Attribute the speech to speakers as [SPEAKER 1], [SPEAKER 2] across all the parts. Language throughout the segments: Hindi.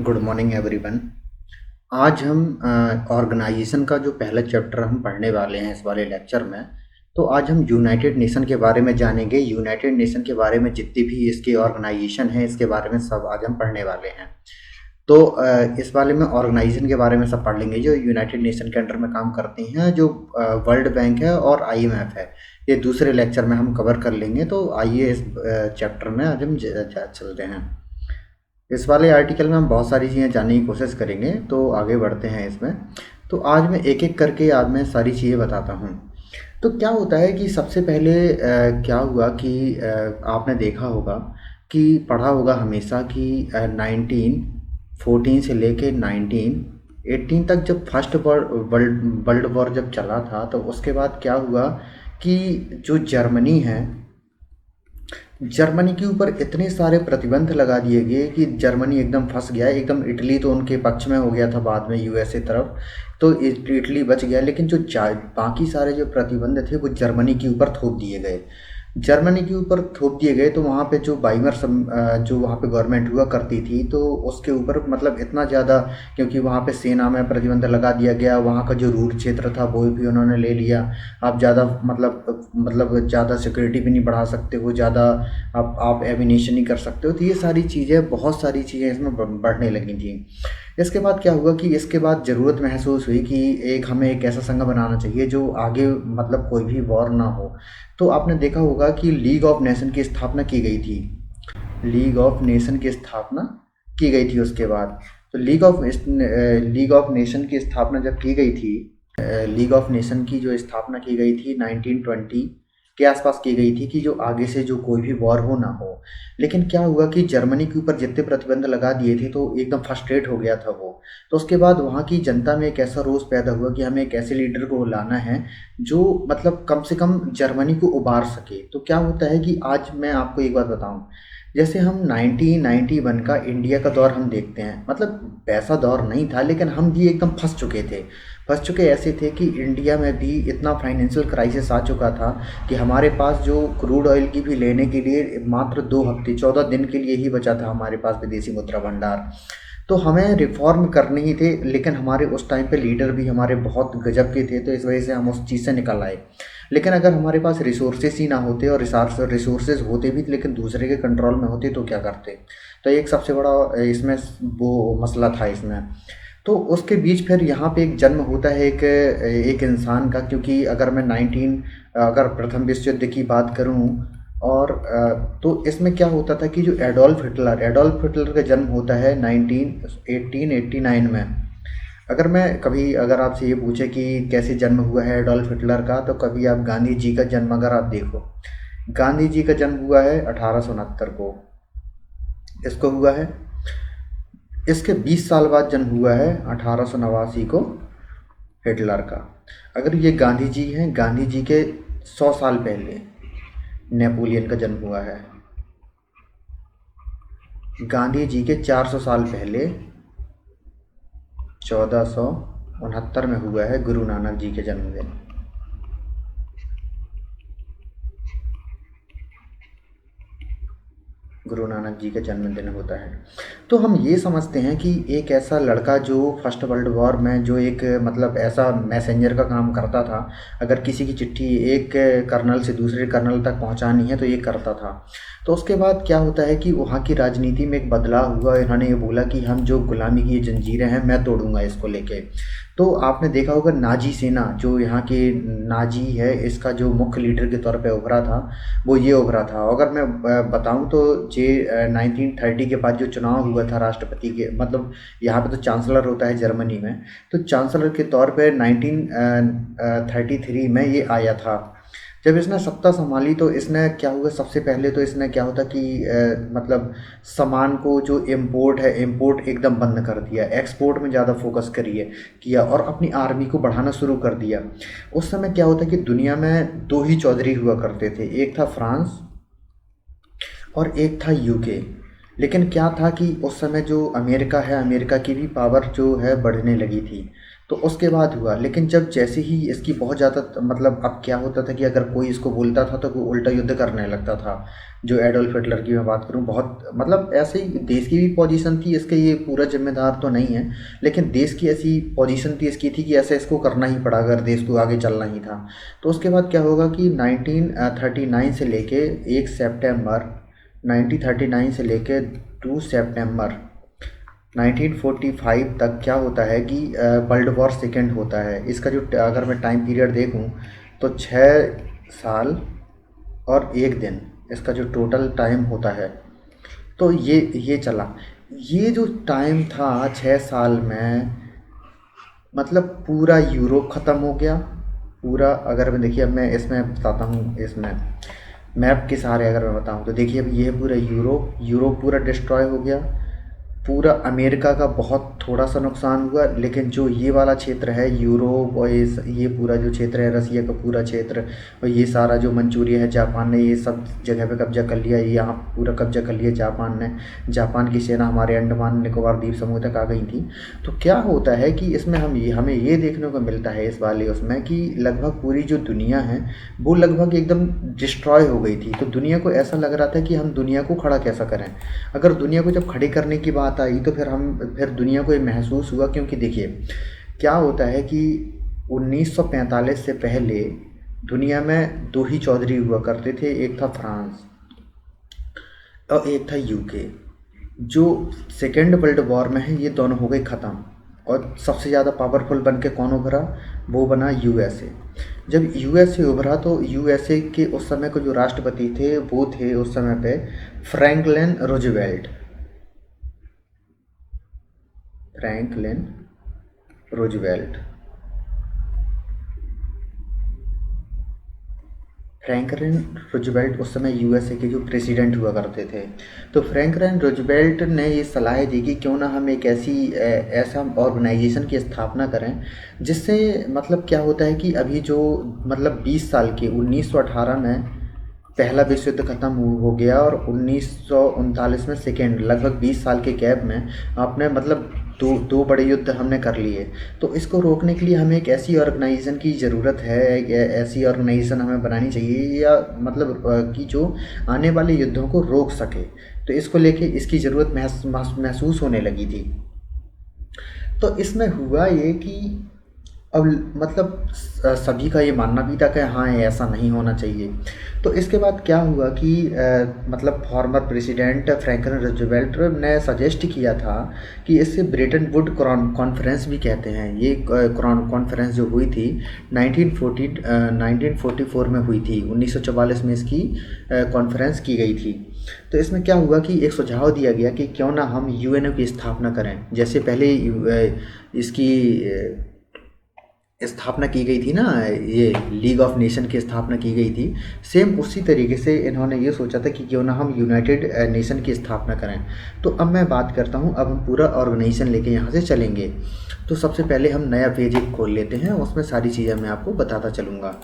[SPEAKER 1] Good morning everyone. आज हम ऑर्गेनाइजेशन का जो पहला चैप्टर हम पढ़ने वाले हैं इस वाले लेक्चर में। तो आज हम यूनाइटेड नेशन के बारे में जानेंगे। यूनाइटेड नेशन के बारे में जितनी भी इसकी ऑर्गेनाइजेशन है इसके बारे में सब आज हम पढ़ने वाले हैं। तो इस वाले में ऑर्गेनाइजेशन के बारे में सब पढ़ लेंगे जो यूनाइटेड नेशन के अंडर में काम करती हैं, जो वर्ल्ड बैंक है और आईएमएफ है। ये दूसरे लेक्चर में हम कवर कर लेंगे। तो आइए इस चैप्टर में आज हम चलते हैं। इस वाले आर्टिकल में हम बहुत सारी चीज़ें जानने की कोशिश करेंगे, तो आगे बढ़ते हैं इसमें। तो आज मैं एक एक करके आज मैं सारी चीज़ें बताता हूँ। तो क्या होता है कि सबसे पहले क्या हुआ कि आपने देखा होगा कि पढ़ा होगा हमेशा कि 1914 से लेके 1918 तक जब फर्स्ट वर्ल्ड वॉर जब चला था, तो उसके बाद क्या हुआ कि जो जर्मनी है, जर्मनी के ऊपर इतने सारे प्रतिबंध लगा दिए गए कि जर्मनी एकदम फंस गया। एकदम इटली तो उनके पक्ष में हो गया था बाद में यूएसए तरफ, तो इटली बच गया। लेकिन जो बाकी सारे जो प्रतिबंध थे वो जर्मनी के ऊपर थोप दिए गए। जर्मनी के ऊपर थोप दिए गए तो वहाँ पे जो जो वहाँ पे गवर्नमेंट हुआ करती थी, तो उसके ऊपर मतलब इतना ज़्यादा, क्योंकि वहाँ पे सेना में प्रतिबंध लगा दिया गया। वहाँ का जो रूट क्षेत्र था वो भी उन्होंने ले लिया। आप ज़्यादा मतलब ज़्यादा सिक्योरिटी भी नहीं बढ़ा सकते हो, ज़्यादा आप एविनेशन नहीं कर सकते हो। तो ये सारी चीज़ें, बहुत सारी चीज़ें इसमें बढ़ने लगी थी। इसके बाद क्या हुआ कि इसके बाद ज़रूरत महसूस हुई कि हमें एक ऐसा संघ बनाना चाहिए जो आगे मतलब कोई भी वॉर ना हो। तो आपने देखा होगा कि लीग ऑफ नेशन की स्थापना की गई थी। लीग ऑफ नेशन की स्थापना की गई थी उसके बाद। तो लीग ऑफ नेशन की स्थापना जब की गई थी, लीग ऑफ नेशन की जो स्थापना की गई थी 1920 के आसपास की गई थी कि जो आगे से जो कोई भी वॉर हो ना हो। लेकिन क्या हुआ कि जर्मनी के ऊपर जितने प्रतिबंध लगा दिए थे तो एकदम फ्रस्ट्रेट हो गया था वो। तो उसके बाद वहाँ की जनता में एक ऐसा रोष पैदा हुआ कि हमें एक ऐसे लीडर को लाना है जो मतलब कम से कम जर्मनी को उबार सके। तो क्या होता है कि आज मैं आपको एक बात बताऊं, जैसे हम 1991 का इंडिया का दौर हम देखते हैं, मतलब वैसा दौर नहीं था लेकिन हम भी एकदम फंस चुके ऐसे थे कि इंडिया में भी इतना फाइनेंशियल क्राइसिस आ चुका था कि हमारे पास जो क्रूड ऑयल की भी लेने के लिए मात्र 2 हफ्ते 14 दिन के लिए ही बचा था हमारे पास विदेशी मुद्रा भंडार। तो हमें रिफॉर्म करने ही थे, लेकिन हमारे उस टाइम पे लीडर भी हमारे बहुत गजब के थे, तो इस वजह से हम उस चीज़ से निकल आए। लेकिन अगर हमारे पास रिसोर्सेस ही ना होते और रिसोर्सेज होते भी लेकिन दूसरे के कंट्रोल में होते तो क्या करते। तो एक सबसे बड़ा इसमें वो मसला था इसमें। तो उसके बीच फिर यहाँ पे एक जन्म होता है एक एक इंसान का, क्योंकि अगर मैं 19 अगर प्रथम विश्व युद्ध की बात करूँ और तो इसमें क्या होता था कि जो एडोल्फ हिटलर का जन्म होता है 1889 में। अगर आपसे ये पूछे कि कैसे जन्म हुआ है एडोल्फ हिटलर का, तो कभी आप गांधी जी का जन्म अगर आप देखो, गांधी जी का जन्म हुआ है 1869 को, इसको हुआ है। इसके 20 साल बाद जन्म हुआ है 1889 को हिटलर का। अगर ये गांधी जी हैं, गांधी जी के 100 साल पहले नेपोलियन का जन्म हुआ है। गांधी जी के 400 साल पहले 1469 में हुआ है गुरु नानक जी के जन्मदिन। गुरु नानक जी का जन्मदिन होता है। तो हम ये समझते हैं कि एक ऐसा लड़का जो फर्स्ट वर्ल्ड वॉर में जो एक मतलब ऐसा मैसेंजर का काम करता था, अगर किसी की चिट्ठी एक कर्नल से दूसरे कर्नल तक पहुंचानी है तो ये करता था। तो उसके बाद क्या होता है कि वहाँ की राजनीति में एक बदलाव हुआ। इन्होंने ये बोला कि हम जो गुलामी की ये जंजीरें हैं मैं तोड़ूंगा इसको लेके। तो आपने देखा होगा नाजी सेना, जो यहाँ के नाजी है, इसका जो मुख्य लीडर के तौर पे उभरा था वो ये उभरा था। अगर मैं बताऊं तो जे 1930 के बाद जो चुनाव हुआ था राष्ट्रपति के, मतलब यहाँ पे तो चांसलर होता है जर्मनी में, तो चांसलर के तौर पे 1933 में ये आया था। जब इसने सत्ता संभाली तो इसने क्या हुआ, सबसे पहले तो इसने क्या होता कि मतलब सामान को जो इम्पोर्ट है, इम्पोर्ट एकदम बंद कर दिया, एक्सपोर्ट में ज़्यादा फोकस करिए किया और अपनी आर्मी को बढ़ाना शुरू कर दिया। उस समय क्या होता कि दुनिया में दो ही चौधरी हुआ करते थे, एक था फ्रांस और एक था यूके। लेकिन क्या था कि उस समय जो अमेरिका है, अमेरिका की भी पावर जो है बढ़ने लगी थी। तो उसके बाद हुआ, लेकिन जब जैसे ही इसकी बहुत ज़्यादा मतलब अब क्या होता था कि अगर कोई इसको बोलता था तो वो उल्टा युद्ध करने लगता था। जो एडोल्फ हिटलर की मैं बात करूँ, बहुत मतलब ऐसे ही देश की भी पोजीशन थी इसके, ये पूरा जिम्मेदार तो नहीं है, लेकिन देश की ऐसी पोजीशन थी इसकी थी कि ऐसे इसको करना ही पड़ा अगर देश को आगे चलना ही था। तो उसके बाद क्या होगा कि 1939 से लेके 1 सितंबर 1939 से लेके 2 सितंबर 1945 तक क्या होता है कि वर्ल्ड वॉर सेकेंड होता है। इसका जो अगर मैं टाइम पीरियड देखूं तो 6 साल और 1 दिन इसका जो टोटल टाइम होता है। तो ये चला, ये जो टाइम था 6 साल में, मतलब पूरा यूरोप ख़त्म हो गया पूरा। अगर मैं देखिए, अब मैं इसमें बताता हूँ, इसमें मैप के सहारे अगर मैं बताऊँ तो देखिए, अब ये है पूरा यूरोप पूरा डिस्ट्रॉय हो गया। पूरा अमेरिका का बहुत थोड़ा सा नुकसान हुआ, लेकिन जो ये वाला क्षेत्र है यूरोप और ये पूरा जो क्षेत्र है रसिया का पूरा क्षेत्र, और ये सारा जो मंचूरिया है, जापान ने ये सब जगह पे कब्जा कर लिया, ये यहाँ पूरा कब्जा कर लिया जापान ने। जापान की सेना हमारे अंडमान निकोबार द्वीप समूह तक आ गई थी। तो क्या होता है कि इसमें हमें ये देखने को मिलता है इस वाले उसमें कि लगभग पूरी जो दुनिया है वो लगभग एकदम डिस्ट्रॉय हो गई थी। तो दुनिया को ऐसा लग रहा था कि हम दुनिया को खड़ा कैसा करें। अगर दुनिया को जब खड़े करने की बात आई तो फिर दुनिया को ये महसूस हुआ, क्योंकि देखिए क्या होता है कि 1945 से पहले दुनिया में दो ही चौधरी हुआ करते थे, एक था फ्रांस और एक था यूके। जो सेकेंड वर्ल्ड वॉर में है ये दोनों हो गए ख़त्म, और सबसे ज़्यादा पावरफुल बन के कौन उभरा, वो बना यूएसए। जब यूएसए उभरा तो यूएसए के उस समय के जो राष्ट्रपति थे वो थे उस समय पे Franklin Roosevelt. Franklin Roosevelt Franklin Roosevelt उस समय यूएसए के जो प्रेसिडेंट हुआ करते थे। तो फ्रैंकलिन रूजवेल्ट ने ये सलाह दी कि क्यों ना हम एक ऐसा ऑर्गेनाइजेशन की स्थापना करें जिससे मतलब क्या होता है कि अभी जो मतलब 20 साल के 1918 में पहला विश्व युद्ध खत्म हो गया और 1939 में सेकेंड, लगभग 20 साल के गैप में आपने मतलब दो दो बड़े युद्ध हमने कर लिए। तो इसको रोकने के लिए हमें एक ऐसी ऑर्गेनाइजेशन की ज़रूरत है, ऐसी ऑर्गेनाइजेशन हमें बनानी चाहिए या मतलब कि जो आने वाले युद्धों को रोक सके। तो इसको लेके इसकी ज़रूरत महसूस होने लगी थी। तो इसमें हुआ ये कि अब मतलब सभी का ये मानना भी था कि हाँ ये ऐसा नहीं होना चाहिए। तो इसके बाद क्या हुआ कि मतलब फॉर्मर प्रेसिडेंट फ्रैंकलिन रूजवेल्ट ने सजेस्ट किया था कि इससे ब्रेटन वुड कॉन्फ्रेंस भी कहते हैं। ये कॉन्फ्रेंस जो हुई थी 1944 में हुई थी, 1944 में इसकी कॉन्फ्रेंस की गई थी। तो इसमें क्या हुआ कि एक सुझाव दिया गया कि क्यों ना हम यूएनओ की स्थापना करें। जैसे पहले इसकी स्थापना की गई थी ना, ये लीग ऑफ नेशन की स्थापना की गई थी, सेम उसी तरीके से इन्होंने ये सोचा था कि क्यों ना हम यूनाइटेड नेशन की स्थापना करें। तो अब मैं बात करता हूँ, अब हम पूरा ऑर्गेनाइजेशन लेके यहाँ से चलेंगे। तो सबसे पहले हम नया पेज एक खोल लेते हैं, उसमें सारी चीज़ें मैं आपको बताता चलूँगा।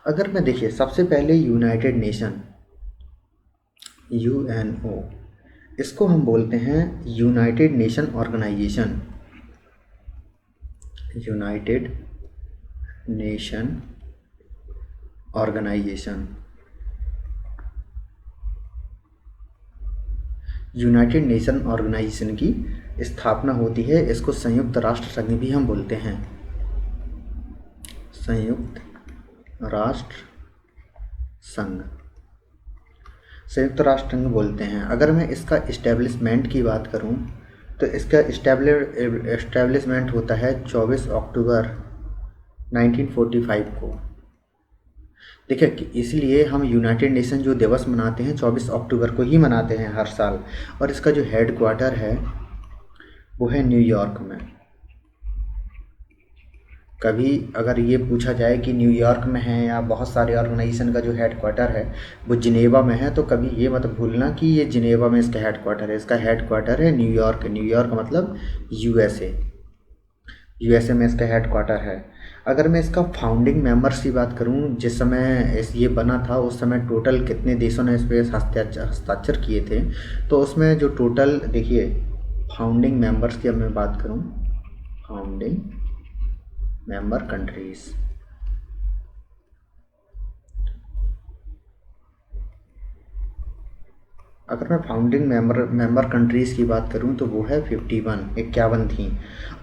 [SPEAKER 1] अगर मैं देखिए सबसे पहले यूनाइटेड नेशन यूएनओ, इसको हम बोलते हैं United Nation organisation. United Nation organisation, United Nation organisation की स्थापना होती है। इसको संयुक्त राष्ट्र संघ भी हम बोलते हैं, संयुक्त राष्ट्र संघ, संयुक्त राष्ट्र संघ बोलते हैं। अगर मैं इसका इस्टेब्लिशमेंट की बात करूं तो इसका इस्टेब्लिशमेंट होता है 24 अक्टूबर 1945 को। देखिए इसलिए हम यूनाइटेड नेशन जो दिवस मनाते हैं 24 अक्टूबर को ही मनाते हैं हर साल, और इसका जो हेड क्वार्टर है वो है न्यूयॉर्क में। कभी अगर ये पूछा जाए कि न्यूयॉर्क में है या बहुत सारे ऑर्गेनाइजेशन का जो हेड क्वार्टर है वो जिनेवा में है, तो कभी ये मत भूलना कि ये जिनेवा में इसका हेड क्वार्टर है। इसका हेड क्वार्टर है न्यूयॉर्क। न्यूयॉर्क मतलब यूएसए, यूएसए में इसका हेड क्वार्टर है। अगर मैं इसका फाउंडिंग मेंबर्स की बात करूं, जिस समय ये बना था उस समय टोटल कितने देशों ने इस पर हस्ताक्षर किए थे, तो उसमें जो टोटल देखिए फाउंडिंग मेंबर्स की अब मैं बात करूं, फाउंडिंग मेंबर कंट्रीज। अगर मैं फाउंडिंग मेंबर कंट्रीज़ की बात करूं तो वो है 51, 51 थी।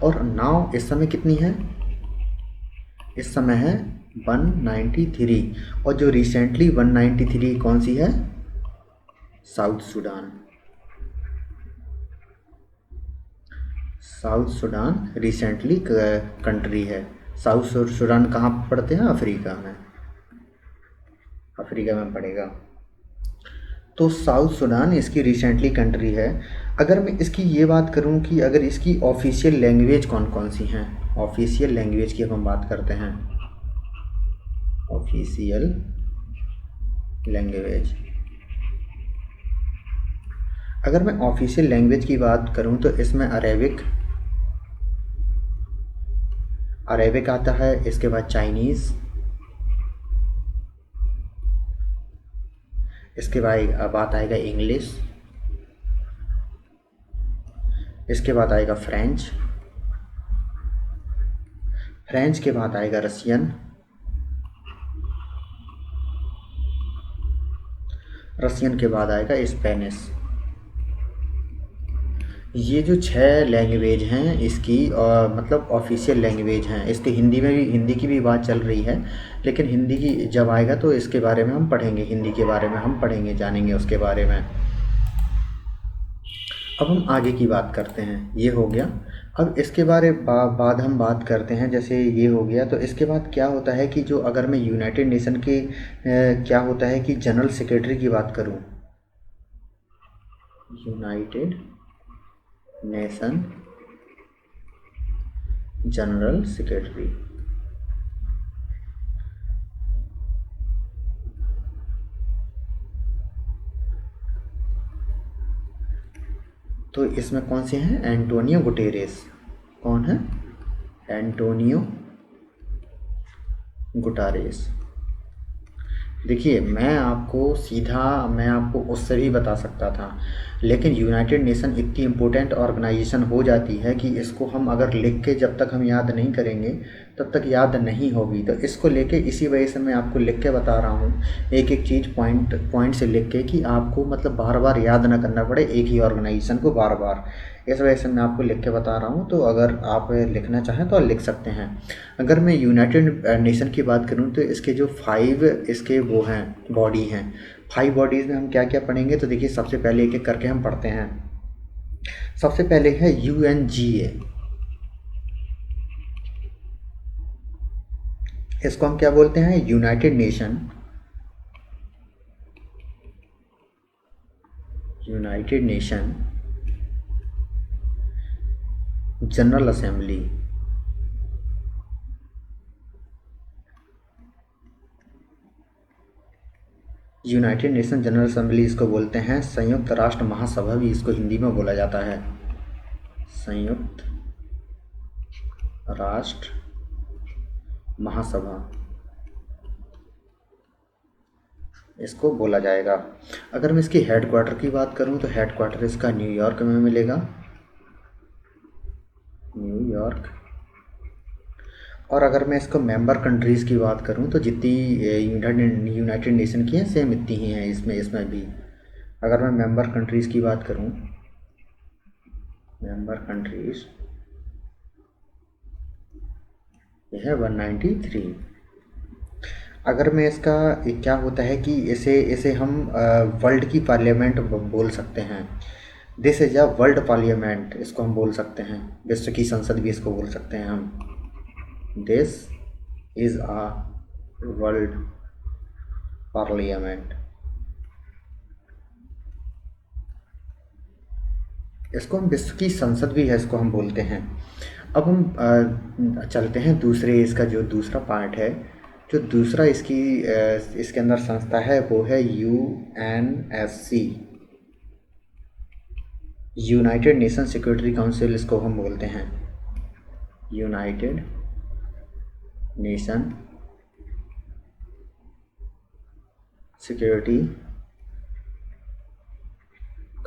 [SPEAKER 1] और नाउ इस समय कितनी है? इस समय है 193। और जो रिसेंटली 193 कौन सी है? South Sudan. South Sudan recently country है। साउथ सूडान कहाँ पड़ते हैं? अफ्रीका में। अफ्रीका में पड़ेगा। तो साउथ सूडान इसकी रिसेंटली कंट्री है। अगर मैं इसकी ये बात करूं कि अगर इसकी ऑफिशियल लैंग्वेज कौन कौन सी हैं, ऑफिशियल लैंग्वेज की हम बात करते हैं। ऑफिशियल लैंग्वेज, अगर मैं ऑफिशियल लैंग्वेज की बात करूं तो इसमें अरेबिक आता है। इसके बाद चाइनीज़, इसके बाद बात आएगा इंग्लिश, इसके बाद आएगा फ्रेंच, फ्रेंच के बाद आएगा रसियन, रसियन के बाद आएगा स्पेनिश। ये जो 6 लैंग्वेज हैं इसकी मतलब ऑफिशियल लैंग्वेज हैं। इसके हिंदी में भी, हिंदी की भी बात चल रही है, लेकिन हिंदी की जब आएगा तो इसके बारे में हम पढ़ेंगे, हिंदी के बारे में हम पढ़ेंगे, जानेंगे उसके बारे में। अब हम आगे की बात करते हैं, ये हो गया। अब इसके बाद हम बात करते हैं, जैसे ये हो गया तो इसके बाद क्या होता है कि जो अगर मैं यूनाइटेड नेशन के क्या होता है कि जनरल सेक्रेटरी की बात करूं, यूनाइटेड नेशन जनरल सेक्रेटरी, तो इसमें कौन से हैं? Antonio Guterres. कौन है? एंटोनियो गुटारेस। देखिए, मैं आपको उससे भी बता सकता था, लेकिन यूनाइटेड नेशन इतनी इम्पोर्टेंट ऑर्गेनाइजेशन हो जाती है कि इसको हम अगर लिख के जब तक हम याद नहीं करेंगे तब तक याद नहीं होगी। तो इसको लेके इसी वजह से मैं आपको लिख के बता रहा हूँ, एक एक चीज़ पॉइंट पॉइंट से लिख के, कि आपको मतलब बार बार याद ना करना पड़े एक ही ऑर्गेनाइजेशन को बार बार। इस वजह से मैं आपको लिख के बता रहा हूँ, तो अगर आप लिखना चाहें तो आप लिख सकते हैं। अगर मैं यूनाइटेड नेशन की बात करूँ तो इसके जो 5 इसके वो हैं, बॉडी हैं। 5 बॉडीज़ में हम क्या क्या पढ़ेंगे, तो देखिए सबसे पहले एक एक करके हम पढ़ते हैं। सबसे पहले है UNGA। इसको हम क्या बोलते हैं? United nation general assembly. United nation general assembly इसको बोलते हैं। संयुक्त राष्ट्र महासभा भी इसको हिंदी में बोला जाता है। संयुक्त राष्ट्र महासभा इसको बोला जाएगा। अगर मैं इसकी हेडक्वार्टर की बात करूं तो हेडक्वार्टर इसका न्यूयॉर्क में मिलेगा, न्यूयॉर्क। और अगर मैं इसको मेंबर कंट्रीज़ की बात करूं तो जितनी यूनाइटेड नेशन की हैं सेम इतनी ही हैं इसमें भी। अगर मैं मेंबर कंट्रीज़ की बात करूं, मेंबर कंट्रीज़ यह है 193। अगर मैं इसका क्या होता है कि इसे इसे हम वर्ल्ड की पार्लियामेंट बोल सकते हैं। This is a world parliament इसको हम बोल सकते हैं, विश्व की संसद भी इसको बोल सकते हैं हम। This is a world parliament, इसको हम विश्व की संसद भी है, इसको हम बोलते हैं। अब हम चलते हैं दूसरे, इसका जो दूसरा पार्ट है, जो दूसरा इसके अंदर संस्था है वो है UNSC, United nation security council इसको हम बोलते हैं। United nation security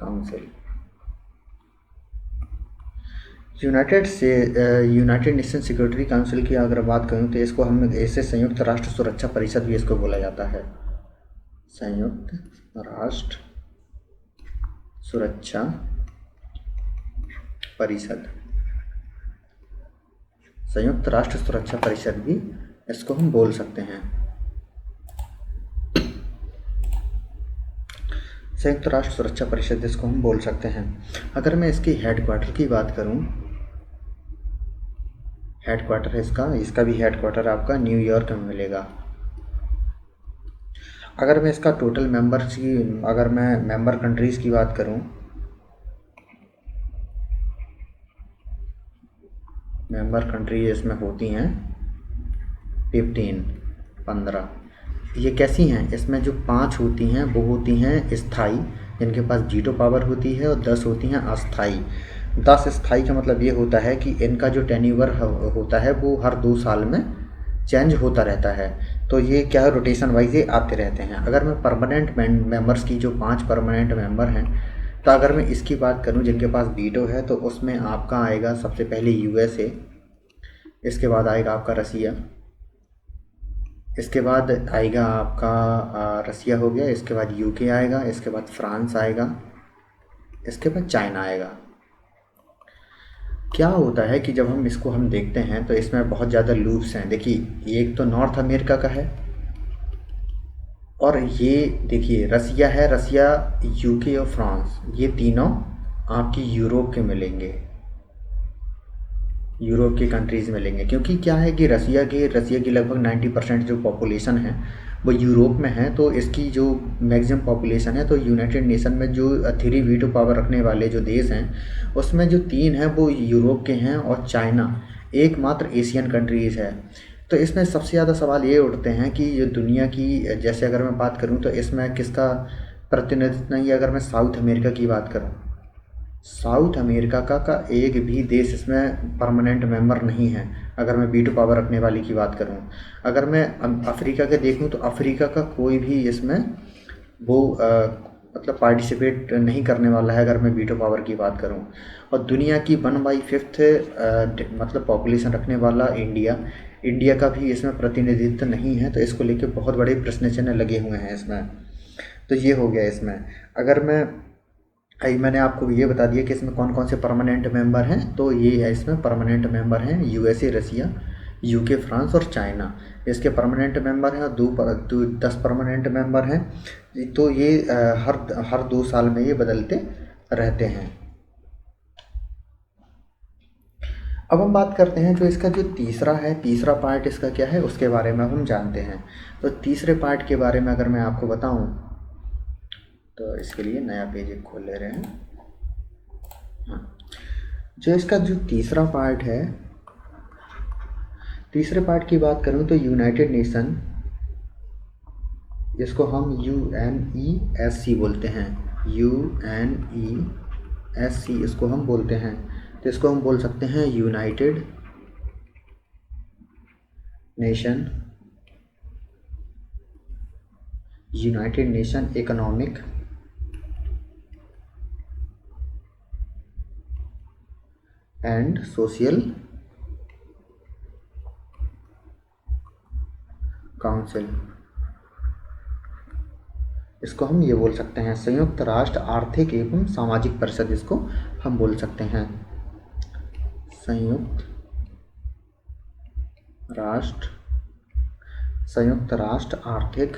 [SPEAKER 1] council. United nation security council की अगर बात करूँ तो इसको हम ऐसे संयुक्त राष्ट्र सुरक्षा परिषद भी इसको बोला जाता है। संयुक्त राष्ट्र सुरक्षा परिषद, संयुक्त राष्ट्र सुरक्षा परिषद भी इसको हम बोल सकते हैं। संयुक्त राष्ट्र सुरक्षा परिषद इसको हम बोल सकते हैं। अगर मैं इसकी हेडक्वार्टर की बात करूं, हेडक्वार्टर है इसका भी हेडक्वार्टर आपका न्यूयॉर्क में मिलेगा। अगर मैं इसका टोटल मेंबर्स की, अगर मैं मेंबर कंट्रीज़ की बात करूं, मेंबर कंट्री इसमें होती हैं 15। ये कैसी हैं? इसमें जो 5 होती हैं वो होती हैं स्थाई, जिनके पास जीटो पावर होती है, और 10 होती हैं अस्थाई। 10 स्थाई का मतलब ये होता है कि इनका जो टेन्यूअर होता है वो हर 2 साल में चेंज होता रहता है। तो ये क्या है, रोटेशन वाइज ये आते रहते हैं। अगर मैं परमानेंट मेंबर्स की, जो 5 परमानेंट मेंबर हैं, तो अगर मैं इसकी बात करूं जिनके पास वीटो है, तो उसमें आपका आएगा सबसे पहले यूएसए, इसके बाद आएगा आपका रसिया, इसके बाद आएगा आपका रसिया हो गया, इसके बाद यूके आएगा, इसके बाद फ्रांस आएगा, इसके बाद चाइना आएगा। क्या होता है कि जब हम इसको देखते हैं तो इसमें बहुत ज़्यादा लूप्स हैं। देखिए, एक तो नॉर्थ अमेरिका का है, और ये देखिए रसिया है, रसिया, यूके और फ्रांस, ये तीनों आपकी यूरोप के मिलेंगे, यूरोप की कंट्रीज़ मिलेंगे। क्योंकि क्या है कि रसिया की लगभग 90% जो पॉपुलेशन है वो यूरोप में है, तो इसकी जो मैक्सिमम पॉपुलेशन है, तो यूनाइटेड नेशन में जो 3 वीटो पावर रखने वाले जो देश हैं उसमें जो 3 हैं वो यूरोप के हैं, और चाइना एकमात्र एशियन कंट्रीज़ है। तो इसमें सबसे ज़्यादा सवाल ये उठते हैं कि जो दुनिया की, जैसे अगर मैं बात करूँ तो इसमें किसका प्रतिनिधित्व नहीं है। अगर मैं साउथ अमेरिका की बात करूँ, साउथ अमेरिका का एक भी देश इसमें परमानेंट मेंबर नहीं है, अगर मैं वीटो पावर रखने वाली की बात करूं। अगर मैं अफ्रीका के देखूं तो अफ्रीका का कोई भी इसमें वो मतलब पार्टिसिपेट नहीं करने वाला है, अगर मैं वीटो पावर की बात करूं। और दुनिया की 1/5 मतलब पॉपुलेशन रखने वाला इंडिया का भी इसमें प्रतिनिधित्व नहीं है, तो इसको लेके बहुत बड़े प्रश्न चिन्ह लगे हुए हैं इसमें। तो ये हो गया इसमें। अगर मैंने आपको ये बता दिया कि इसमें कौन कौन से परमानेंट मेंबर हैं, तो ये है इसमें परमानेंट मेंबर हैं यूएसए, रसिया, यूके, फ्रांस और चाइना, इसके परमानेंट मेंबर हैं। और 10 परमानेंट मेंबर हैं, तो ये हर 2 साल में ये बदलते रहते हैं। अब हम बात करते हैं जो इसका जो तीसरा पार्ट इसका क्या है, उसके बारे में हम जानते हैं। तो तीसरे पार्ट के बारे में अगर मैं आपको बताऊं, तो इसके लिए नया पेज एक खोल ले रहे हैं। हाँ, जो इसका जो तीसरा पार्ट है, तीसरे पार्ट की बात करूं तो यूनाइटेड नेशन, इसको हम UNESC बोलते हैं, UNESC इसको हम बोलते हैं। तो इसको हम बोल सकते हैं United nation economic and social council, इसको हम ये बोल सकते हैं। संयुक्त राष्ट्र आर्थिक एवं सामाजिक परिषद इसको हम बोल सकते हैं, संयुक्त राष्ट्र आर्थिक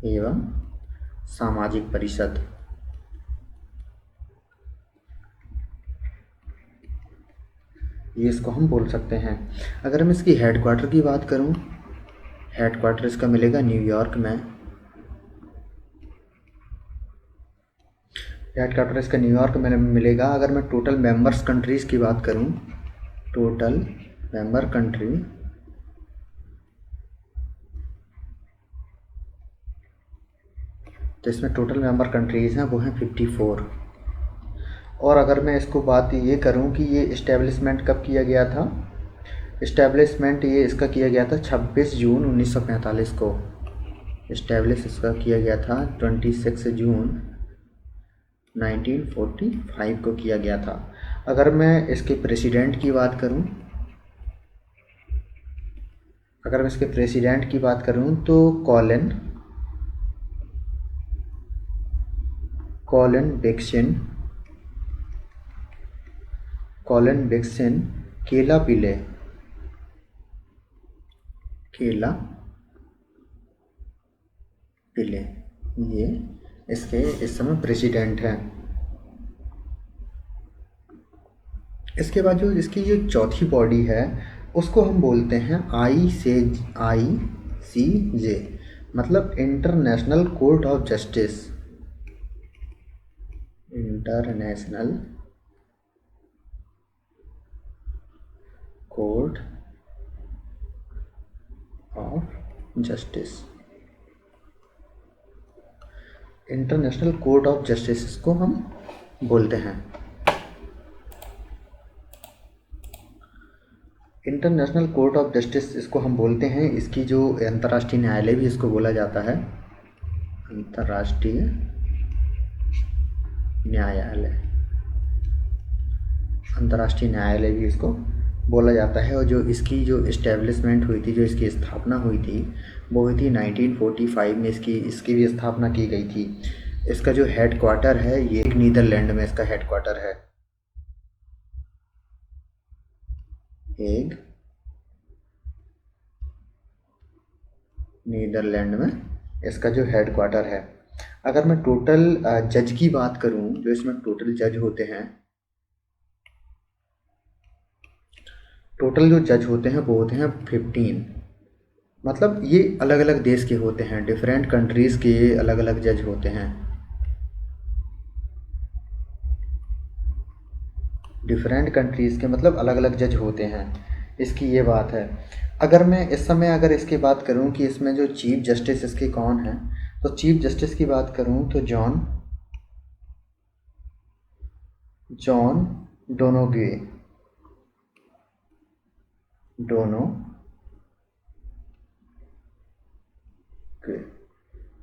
[SPEAKER 1] एवं सामाजिक परिषद। ये इसको हम बोल सकते हैं। अगर मैं इसकी हेडक्वार्टर की बात करूं, हेडक्वार्टर इसका मिलेगा न्यूयॉर्क में, हेडक्वार्टर इसका न्यूयॉर्क में मिलेगा। अगर मैं टोटल मेंबर्स कंट्रीज़ की बात करूं, टोटल मेंबर कंट्री, तो इसमें टोटल मेंबर कंट्रीज़ हैं वो हैं 54। और अगर मैं इसको बात ये करूं कि ये इस्टेब्लिशमेंट कब किया गया था, इस्टेब्लिशमेंट ये इसका किया गया था 26 जून 1945 को, इस्टेब्लिश इसका किया गया था 26 जून 1945 को किया गया था। अगर मैं इसके प्रेसिडेंट की बात करूं, तो कॉलिन बेक्सिन केला पिले, ये इसके इस समय प्रेसिडेंट हैं। इसके बाद जो इसकी जो चौथी बॉडी है उसको हम बोलते हैं ICJ, मतलब international court of justice. International court of justice, international court of justice इसको हम बोलते हैं। इंटरनेशनल कोर्ट ऑफ जस्टिस इसको हम बोलते हैं। इसकी जो अंतर्राष्ट्रीय न्यायालय भी इसको बोला जाता है, अंतर्राष्ट्रीय न्यायालय भी इसको बोला जाता है। और जो इसकी जो इस्टेब्लिशमेंट हुई थी, जो इसकी स्थापना हुई थी, वो हुई थी 1945 में। इसकी भी स्थापना की गई थी। इसका जो हेड क्वार्टर है ये नीदरलैंड में इसका हेड क्वार्टर है। हेग, नीदरलैंड में इसका जो हेड क्वार्टर है। अगर मैं टोटल जज की बात करूं, जो इसमें टोटल जज होते हैं, वो होते हैं 15। मतलब ये अलग अलग देश के होते हैं, डिफरेंट कंट्रीज़ के अलग अलग जज होते हैं। डिफरेंट कंट्रीज़ के मतलब अलग अलग जज होते हैं, इसकी ये बात है। अगर मैं इस समय अगर इसकी बात करूं कि इसमें जो चीफ जस्टिस इसके कौन है, तो चीफ जस्टिस की बात करूं तो जॉन डोनोगे,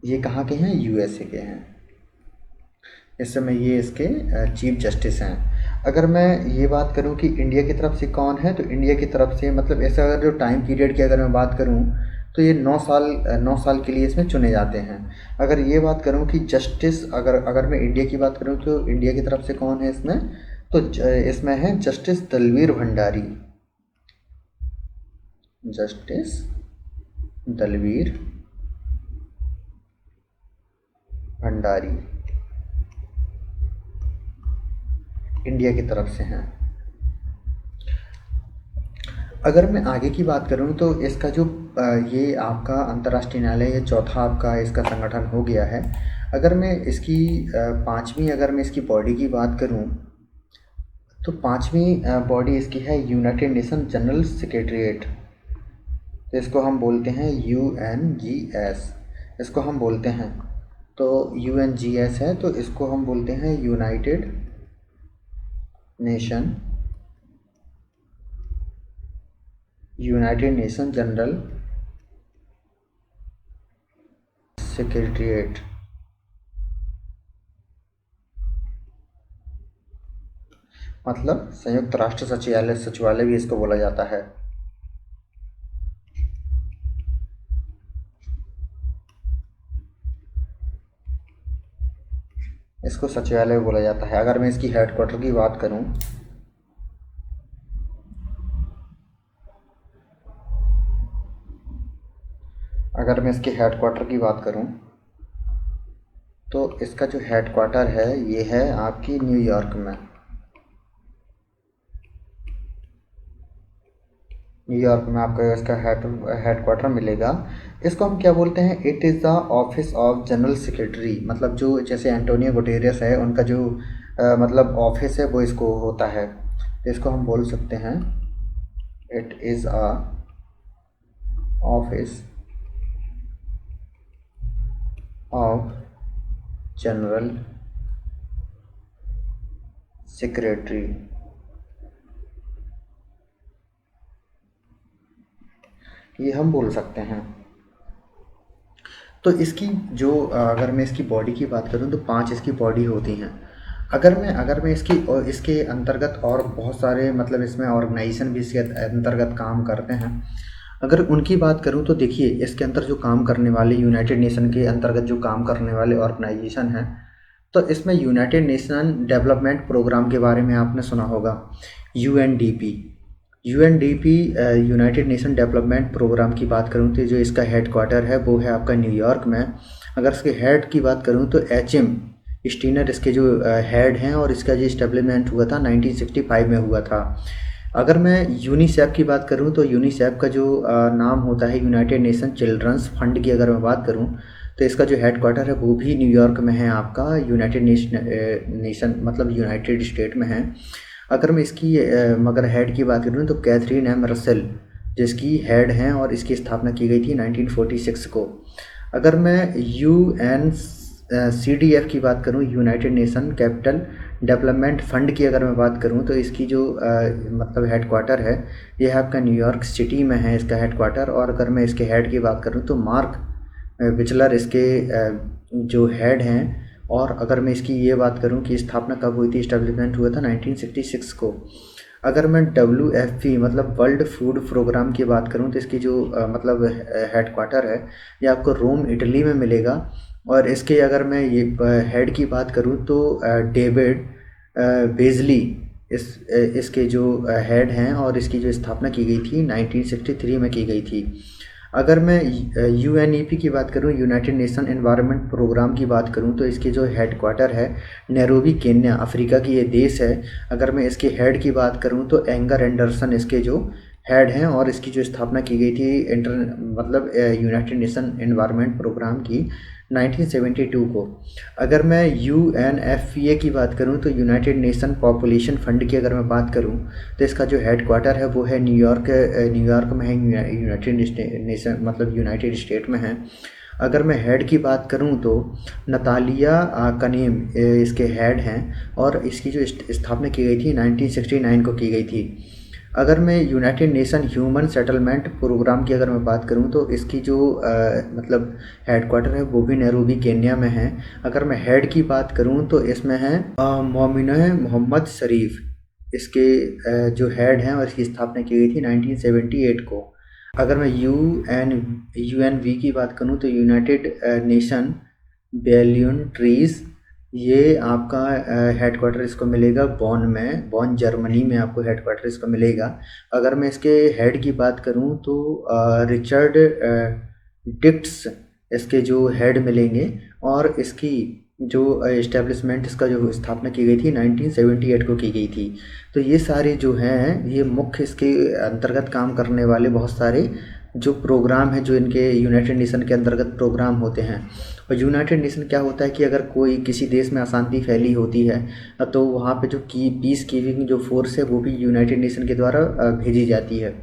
[SPEAKER 1] ये कहाँ के हैं? यूएसए के हैं। इस समय ये इसके चीफ जस्टिस हैं। अगर मैं ये बात करूं कि इंडिया की तरफ से कौन है, तो इंडिया की तरफ से मतलब ऐसा अगर जो टाइम पीरियड की अगर मैं बात करूं तो ये 9 साल के लिए इसमें चुने जाते हैं। अगर ये बात करूं कि जस्टिस अगर मैं इंडिया की बात करूं तो इंडिया की तरफ से कौन है इसमें, तो इसमें है justice Dalveer Bhandari. Justice Dalveer Bhandari India की तरफ से हैं। अगर मैं आगे की बात करूं तो इसका जो ये आपका अंतर्राष्ट्रीय न्यायालय ये चौथा आपका इसका संगठन हो गया है। अगर मैं इसकी पांचवी अगर मैं इसकी बॉडी की बात करूं तो पांचवी बॉडी इसकी है यूनाइटेड नेशन जनरल सेक्रेटरीट। तो इसको हम बोलते हैं UNGS, इसको हम बोलते हैं। तो UNGS है तो इसको हम बोलते हैं यूनाइटेड नेशन जनरल सेक्रेटरीट। मतलब संयुक्त राष्ट्र सचिवालय भी इसको बोला जाता है। इसको सचिवालय बोला जाता है। अगर मैं इसकी हेडक्वार्टर की बात करूं तो इसका जो हेडक्वार्टर है ये है आपकी न्यूयॉर्क में। आपको इसका हेडक्वार्टर मिलेगा। इसको हम क्या बोलते हैं? It is the office of general secretary. मतलब जो जैसे एंटोनियो गुटेरेस है उनका जो मतलब ऑफिस है वो इसको होता है। तो इसको हम बोल सकते हैं it is a office of general secretary. ये हम बोल सकते हैं। तो इसकी जो अगर मैं इसकी बॉडी की बात करूं तो 5 इसकी बॉडी होती हैं। अगर मैं इसके अंतर्गत और बहुत सारे मतलब इसमें ऑर्गेनाइजेशन भी इसके अंतर्गत काम करते हैं। अगर उनकी बात करूं तो देखिए, इसके अंदर जो काम करने वाले यूनाइटेड नेशन के अंतर्गत जो काम करने वाले ऑर्गेनाइजेशन हैं, तो इसमें यूनाइटेड नेशन डेवलपमेंट प्रोग्राम के बारे में आपने सुना होगा, UNDP. UNDP United Nation development programme की बात करूं तो जो इसका हेडक्वार्टर है वो है आपका न्यूयॉर्क में। अगर इसके हेड की बात करूं तो एचएम स्टीनर इसके जो हेड हैं, और इसका जो इस्टेब्लिशमेंट हुआ था 1965 में हुआ था। अगर मैं यूनिसेफ की बात करूं तो यूनिसेफ का जो नाम होता है यूनाइटेड नेशन चिल्ड्रंस फंड की अगर मैं बात करूं तो इसका जो हेडक्वार्टर है वो भी न्यूयॉर्क में है आपका, यूनाइटेड नेशन मतलब यूनाइटेड स्टेट में है। अगर मैं इसकी मगर हेड की बात करूं तो कैथरीन एम रसेल जिसकी हेड हैं, और इसकी स्थापना की गई थी 1946 को। अगर मैं CDF की बात करूं, United nation capital development fund की अगर मैं बात करूं तो इसकी जो मतलब हेडक्वार्टर है ये है आपका न्यूयॉर्क सिटी में है इसका हेडक्वार्टर। और अगर मैं इसके हेड की बात करूं तो मार्क विचलर इसके जो हेड हैं। और अगर मैं इसकी ये बात करूं कि स्थापना कब हुई थी, इस्टेब्लिशमेंट हुआ था 1966 को। अगर मैं WFP मतलब वर्ल्ड फूड प्रोग्राम की बात करूं तो इसकी जो मतलब हेडक्वार्टर है ये आपको रोम इटली में मिलेगा। और इसके अगर मैं ये हेड की बात करूं तो डेविड बेजली इसके जो हेड हैं, और इसकी जो स्थापना की गई थी 1963 में की गई थी। अगर मैं UNEP की बात करूं, यूनाइटेड नेशन एनवायरनमेंट प्रोग्राम की बात करूं तो इसके जो हेडक्वार्टर है नैरोबी केन्या अफ्रीका की ये देश है। अगर मैं इसके हेड की बात करूं तो एंगर एंडरसन इसके जो हेड हैं, और इसकी जो स्थापना की गई थी मतलब यूनाइटेड नेशन एनवायरनमेंट प्रोग्राम की 1972 को। अगर मैं UNFPA की बात करूं तो यूनाइटेड नेशन पॉपुलेशन फंड की अगर मैं बात करूं तो इसका जो हेडक्वार्टर है वो है न्यूयॉर्क में है, यूनाइटेड नेशन मतलब यूनाइटेड स्टेट में है। अगर मैं हेड की बात करूं तो नतालिया कनीम इसके हेड हैं, और इसकी जो स्थापना की गई थी 1969 को की गई थी। अगर मैं United Nation human settlement programme की अगर मैं बात करूं तो इसकी जो मतलब हेडक्वार्टर है वो भी नैरोबी केन्या में है। अगर मैं हेड की बात करूं तो इसमें है मोमिन मोहम्मद शरीफ इसके जो हेड हैं, और इसकी स्थापना की गई थी 1978 को। अगर मैं UNV की बात करूं तो यूनाइटेड नेशन बिलियन ट्रीज, ये आपका हेडक्वार्टर इसको मिलेगा बॉन में, बॉन जर्मनी में आपको हेडक्वार्टर इसको मिलेगा। अगर मैं इसके हेड की बात करूं तो रिचर्ड डिक्ट्स इसके जो हेड मिलेंगे, और इसकी जो इस्टेब्लिशमेंट इसका जो स्थापना की गई थी 1978 को की गई थी। तो ये सारे जो हैं ये मुख्य इसके अंतर्गत काम करने वाले बहुत सारे जो प्रोग्राम है जो इनके यूनाइटेड नेशन के अंतर्गत प्रोग्राम होते हैं। और यूनाइटेड नेशन क्या होता है कि अगर कोई किसी देश में अशांति फैली होती है तो वहाँ पे जो पीस कीपिंग जो फोर्स है वो भी यूनाइटेड नेशन के द्वारा भेजी जाती है।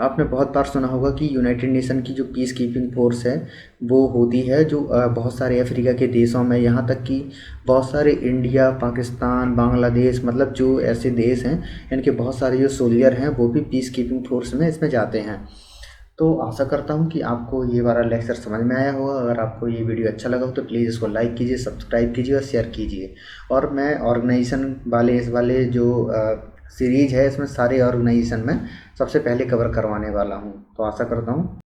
[SPEAKER 1] आपने बहुत बार सुना होगा कि यूनाइटेड नेशन की जो पीस कीपिंग फोर्स है वो होती है जो बहुत सारे अफ्रीका के देशों में, यहाँ तक कि बहुत सारे इंडिया, पाकिस्तान, बांग्लादेश मतलब जो ऐसे देश हैं इनके बहुत सारे जो सोल्जर हैं वो भी पीस कीपिंग फोर्स में इसमें जाते हैं। तो आशा करता हूँ कि आपको ये वाला लेक्चर समझ में आया होगा। अगर आपको ये वीडियो अच्छा लगा हो तो प्लीज़ इसको लाइक कीजिए, सब्सक्राइब कीजिए और शेयर कीजिए। और मैं ऑर्गेनाइजेशन वाले इस वाले जो सीरीज़ है इसमें सारे ऑर्गेनाइजेशन में सबसे पहले कवर करवाने वाला हूँ। तो आशा करता हूँ